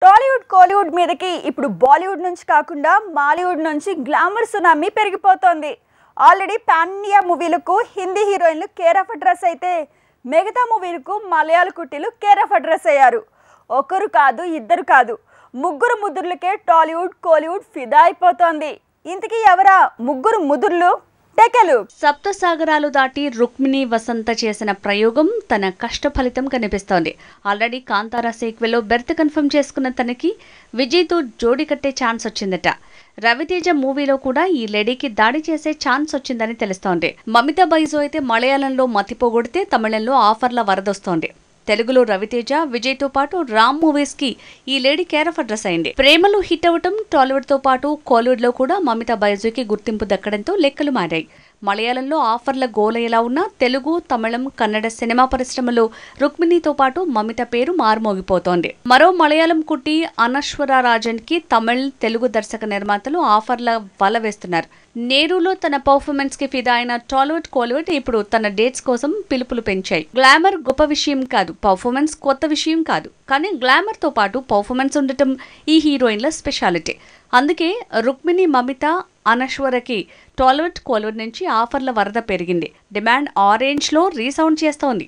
టాలీవుడ్ కోలీవుడ్ మీదకి ఇప్పుడు బాలీవుడ్ నుంచి కాకుండా మాలీవుడ్ నుంచి గ్లామర్ సునామీ పెరిగిపోతోంది. ఆల్రెడీ పాన్ ఇండియా మూవీలకు హిందీ హీరోయిన్లు కేర్ ఆఫ్ అడ్రస్ అయితే మిగతా మూవీలకు మలయాళ కుట్టీలు కేర్ ఆఫ్ అడ్రస్ అయ్యారు. ఒకరు కాదు, ఇద్దరు కాదు, ముగ్గురు ముదుర్లకే టాలీవుడ్ కోలీవుడ్ ఫిదా అయిపోతోంది. ఇంతకీ ఎవరా ముగ్గురు ముదుర్లు? సప్త సాగరాలు దాటి రుక్మిణి వసంత చేసిన ప్రయోగం తన కష్ట ఫలితం కనిపిస్తోంది. ఆల్రెడీ కాంతారా సీక్వెల్లో బెర్త్ కన్ఫర్మ్ చేసుకున్న తనకి విజయ్తో జోడీ కట్టే ఛాన్స్ వచ్చిందట. రవితేజ మూవీలో కూడా ఈ లేడీకి దాడి చేసే ఛాన్స్ వచ్చిందని తెలుస్తోంది. మమితా బైజో అయితే మలయాళంలో మతిపోగొడితే తమిళంలో ఆఫర్ల వరదొస్తోంది. తెలుగులో రవితేజ, విజయ్తో పాటు రామ్ మూవీస్ కి ఈ లేడీ కేర్ ఆఫ్ అడ్రస్ అయింది. ప్రేమలు హిట్ అవ్వటం, టాలీవుడ్ తో పాటు కోలీవుడ్ లో కూడా మమితా బైజోకి గుర్తింపు దక్కడంతో లెక్కలు మారాయి. మలయాళంలో ఆఫర్ల గోలయ్యేలా ఉన్న తెలుగు, తమిళం, కన్నడ సినిమా పరిశ్రమలో రుక్మిణితో పాటు మమిత పేరు మారుమోగిపోతోంది. మరో మలయాళం కుట్టి అనశ్వర రాజన్ కి తమిళ్, తెలుగు దర్శక నిర్మాతలు ఆఫర్ల వల వేస్తున్నారు. నేరులో తన పర్ఫార్మెన్స్ కి ఫిదా అయిన టాలీవుడ్, కోలీవుడ్ ఇప్పుడు తన డేట్స్ కోసం పిలుపులు పెంచాయి. గ్లామర్ గొప్ప విషయం కాదు, పర్ఫార్మెన్స్ కొత్త విషయం కాదు, కానీ గ్లామర్ తో పాటు పర్ఫార్మెన్స్ ఉండటం ఈ హీరోయిన్ల స్పెషాలిటీ. అందుకే రుక్మిణి, మమిత, అనశ్వరకి టాలీవుడ్, కోలీవుడ్ నుంచి ఆఫర్ల వరద పెరిగింది. డిమాండ్ ఆరెంజ్ లో రీసౌండ్ చేస్తోంది.